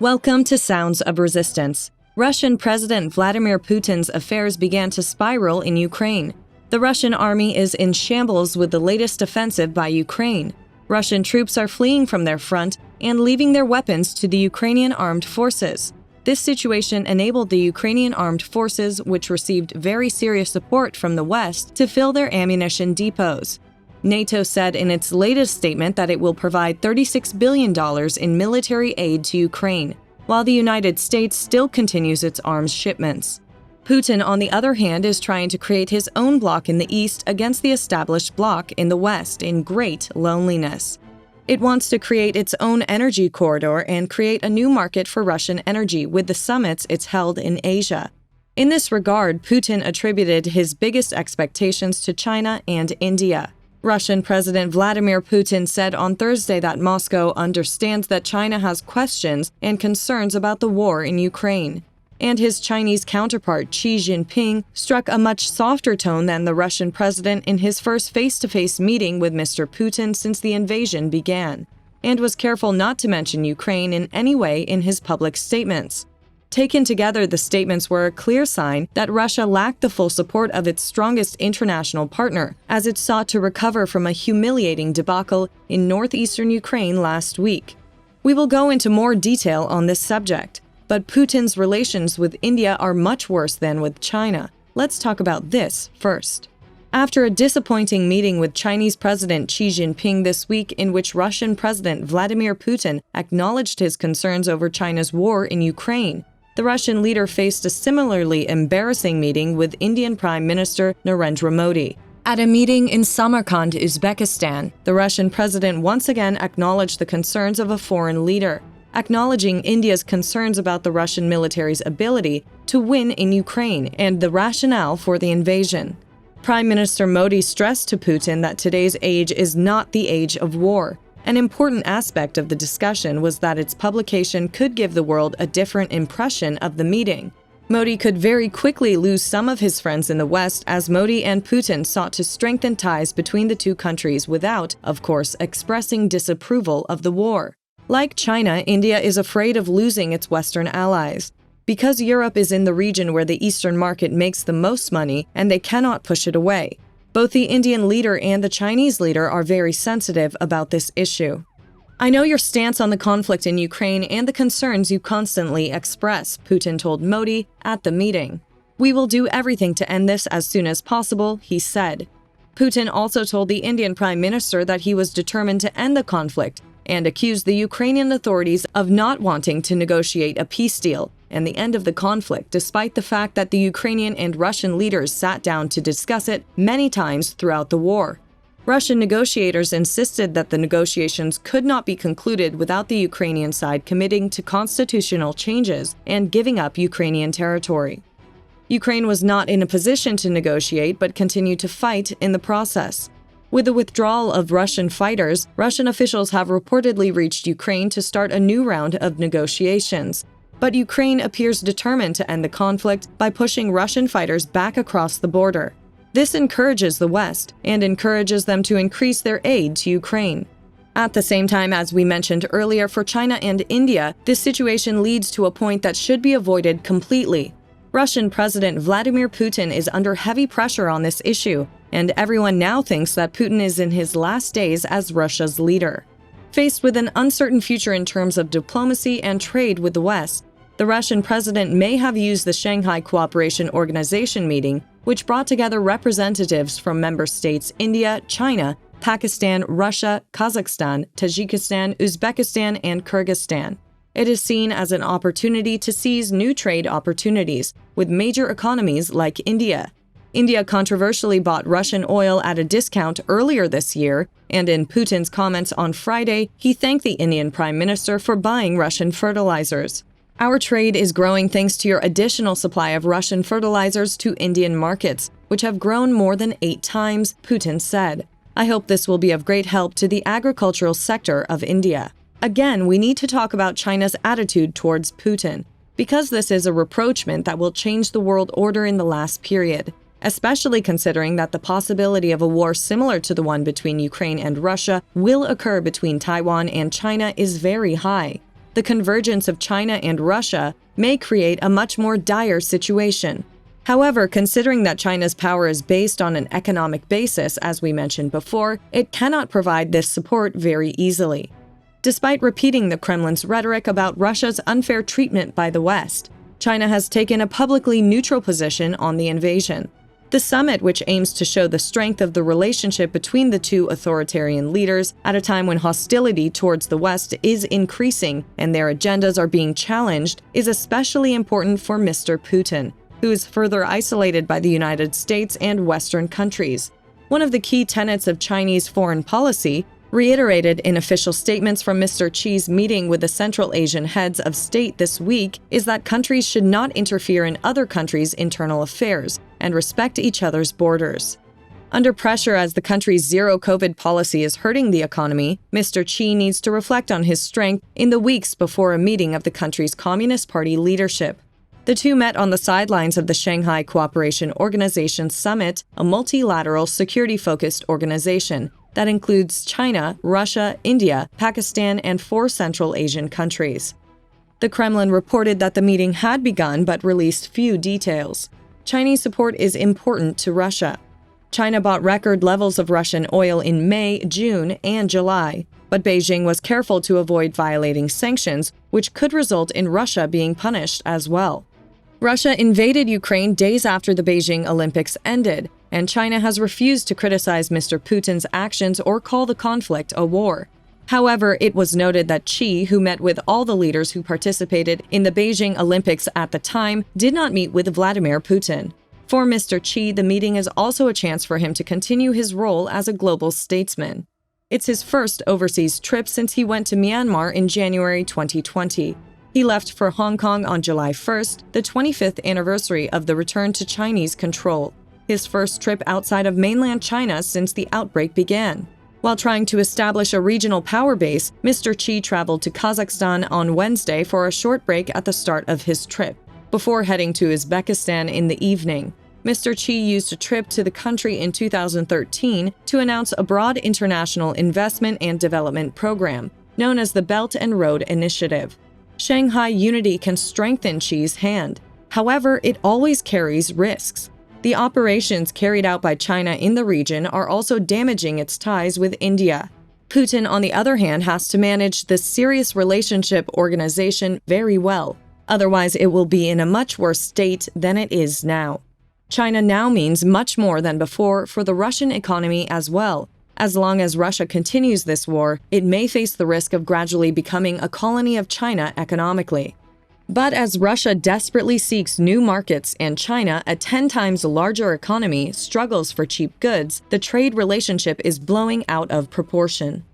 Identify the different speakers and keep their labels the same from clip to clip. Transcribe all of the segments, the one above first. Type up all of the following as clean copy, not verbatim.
Speaker 1: Welcome to Sounds of Resistance. Russian President Vladimir Putin's affairs began to spiral in Ukraine. The Russian army is in shambles with the latest offensive by Ukraine. Russian troops are fleeing from their front and leaving their weapons to the Ukrainian armed forces. This situation enabled the Ukrainian armed forces, which received very serious support from the West, to fill their ammunition depots. NATO said in its latest statement that it will provide $36 billion in military aid to Ukraine, while the United States still continues its arms shipments. Putin, on the other hand, is trying to create his own bloc in the east against the established bloc in the west in great loneliness. It wants to create its own energy corridor and create a new market for Russian energy with the summits it's held in Asia. In this regard, Putin attributed his biggest expectations to China and India. Russian President Vladimir Putin said on Thursday that Moscow understands that China has questions and concerns about the war in Ukraine. And his Chinese counterpart Xi Jinping struck a much softer tone than the Russian president in his first face-to-face meeting with Mr. Putin since the invasion began, and was careful not to mention Ukraine in any way in his public statements. Taken together, the statements were a clear sign that Russia lacked the full support of its strongest international partner as it sought to recover from a humiliating debacle in northeastern Ukraine last week. We will go into more detail on this subject, but Putin's relations with India are much worse than with China. Let's talk about this first. After a disappointing meeting with Chinese President Xi Jinping this week, in which Russian President Vladimir Putin acknowledged his concerns over China's war in Ukraine, the Russian leader faced a similarly embarrassing meeting with Indian Prime Minister Narendra Modi. At a meeting in Samarkand, Uzbekistan, the Russian president once again acknowledged the concerns of a foreign leader, acknowledging India's concerns about the Russian military's ability to win in Ukraine and the rationale for the invasion. Prime Minister Modi stressed to Putin that today's age is not the age of war. An important aspect of the discussion was that its publication could give the world a different impression of the meeting. Modi could very quickly lose some of his friends in the West as Modi and Putin sought to strengthen ties between the two countries without, of course, expressing disapproval of the war. Like China, India is afraid of losing its Western allies. Because Europe is in the region where the Eastern market makes the most money and they cannot push it away. Both the Indian leader and the Chinese leader are very sensitive about this issue. I know your stance on the conflict in Ukraine and the concerns you constantly express, Putin told Modi at the meeting. We will do everything to end this as soon as possible, he said. Putin also told the Indian Prime Minister that he was determined to end the conflict and accused the Ukrainian authorities of not wanting to negotiate a peace deal and the end of the conflict, despite the fact that the Ukrainian and Russian leaders sat down to discuss it many times throughout the war. Russian negotiators insisted that the negotiations could not be concluded without the Ukrainian side committing to constitutional changes and giving up Ukrainian territory. Ukraine was not in a position to negotiate but continued to fight in the process. With the withdrawal of Russian fighters, Russian officials have reportedly reached Ukraine to start a new round of negotiations. But Ukraine appears determined to end the conflict by pushing Russian fighters back across the border. This encourages the West and encourages them to increase their aid to Ukraine. At the same time, as we mentioned earlier, for China and India, this situation leads to a point that should be avoided completely. Russian President Vladimir Putin is under heavy pressure on this issue, and everyone now thinks that Putin is in his last days as Russia's leader. Faced with an uncertain future in terms of diplomacy and trade with the West, the Russian president may have used the Shanghai Cooperation Organization meeting, which brought together representatives from member states India, China, Pakistan, Russia, Kazakhstan, Tajikistan, Uzbekistan, and Kyrgyzstan. It is seen as an opportunity to seize new trade opportunities with major economies like India. India controversially bought Russian oil at a discount earlier this year, and in Putin's comments on Friday, he thanked the Indian Prime Minister for buying Russian fertilizers. Our trade is growing thanks to your additional supply of Russian fertilizers to Indian markets, which have grown more than 8 times, Putin said. I hope this will be of great help to the agricultural sector of India. Again, we need to talk about China's attitude towards Putin, because this is a rapprochement that will change the world order in the last period, especially considering that the possibility of a war similar to the one between Ukraine and Russia will occur between Taiwan and China is very high. the convergence of China and Russia may create a much more dire situation. However, considering that China's power is based on an economic basis, as we mentioned before, it cannot provide this support very easily. Despite repeating the Kremlin's rhetoric about Russia's unfair treatment by the West, China has taken a publicly neutral position on the invasion. The summit, which aims to show the strength of the relationship between the two authoritarian leaders at a time when hostility towards the West is increasing and their agendas are being challenged, is especially important for Mr. Putin, who is further isolated by the United States and Western countries. One of the key tenets of Chinese foreign policy, reiterated in official statements from Mr. Xi's meeting with the Central Asian heads of state this week, is that countries should not interfere in other countries' internal affairs and respect each other's borders. Under pressure as the country's zero-COVID policy is hurting the economy, Mr. Xi needs to reflect on his strength in the weeks before a meeting of the country's Communist Party leadership. The two met on the sidelines of the Shanghai Cooperation Organization Summit, a multilateral security-focused organization that includes China, Russia, India, Pakistan, and 4 Central Asian countries. The Kremlin reported that the meeting had begun but released few details. Chinese support is important to Russia. China bought record levels of Russian oil in May, June, and July, but Beijing was careful to avoid violating sanctions, which could result in Russia being punished as well. Russia invaded Ukraine days after the Beijing Olympics ended, and China has refused to criticize Mr. Putin's actions or call the conflict a war. However, it was noted that Xi, who met with all the leaders who participated in the Beijing Olympics at the time, did not meet with Vladimir Putin. For Mr. Xi, the meeting is also a chance for him to continue his role as a global statesman. It's his first overseas trip since he went to Myanmar in January 2020. He left for Hong Kong on July 1st, the 25th anniversary of the return to Chinese control, his first trip outside of mainland China since the outbreak began. While trying to establish a regional power base, Mr. Xi traveled to Kazakhstan on Wednesday for a short break at the start of his trip, before heading to Uzbekistan in the evening. Mr. Xi used a trip to the country in 2013 to announce a broad international investment and development program, known as the Belt and Road Initiative. Shanghai unity can strengthen Xi's hand. However, it always carries risks. The operations carried out by China in the region are also damaging its ties with India. Putin, on the other hand, has to manage this serious relationship organization very well. Otherwise, it will be in a much worse state than it is now. China now means much more than before for the Russian economy as well. As long as Russia continues this war, it may face the risk of gradually becoming a colony of China economically. But as Russia desperately seeks new markets and China, a 10 times larger economy, struggles for cheap goods, the trade relationship is blowing out of proportion.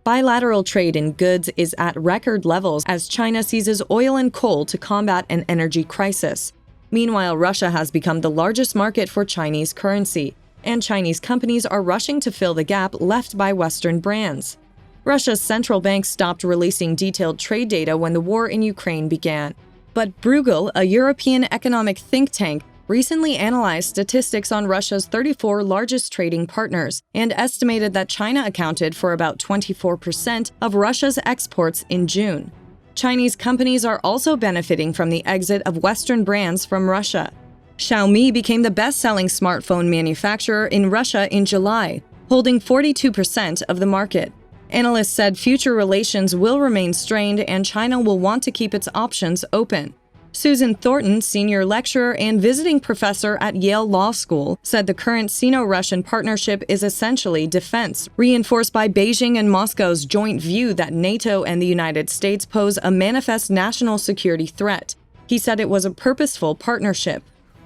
Speaker 1: Bilateral trade in goods is at record levels as China seizes oil and coal to combat an energy crisis. Meanwhile, Russia has become the largest market for Chinese currency, and Chinese companies are rushing to fill the gap left by Western brands. Russia's central bank stopped releasing detailed trade data when the war in Ukraine began. But Bruegel, a European economic think tank, recently analyzed statistics on Russia's 34 largest trading partners and estimated that China accounted for about 24% of Russia's exports in June. Chinese companies are also benefiting from the exit of Western brands from Russia. Xiaomi became the best-selling smartphone manufacturer in Russia in July, holding 42% of the market. Analysts said future relations will remain strained and China will want to keep its options open. Susan Thornton, senior lecturer and visiting professor at Yale Law School, said the current Sino-Russian partnership is essentially defense, reinforced by Beijing and Moscow's joint view that NATO and the United States pose a manifest national security threat. He said it was a purposeful partnership.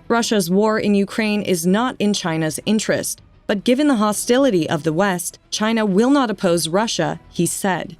Speaker 1: Russia's war in Ukraine is not in China's interest, but given the hostility of the West, China will not oppose Russia, he said.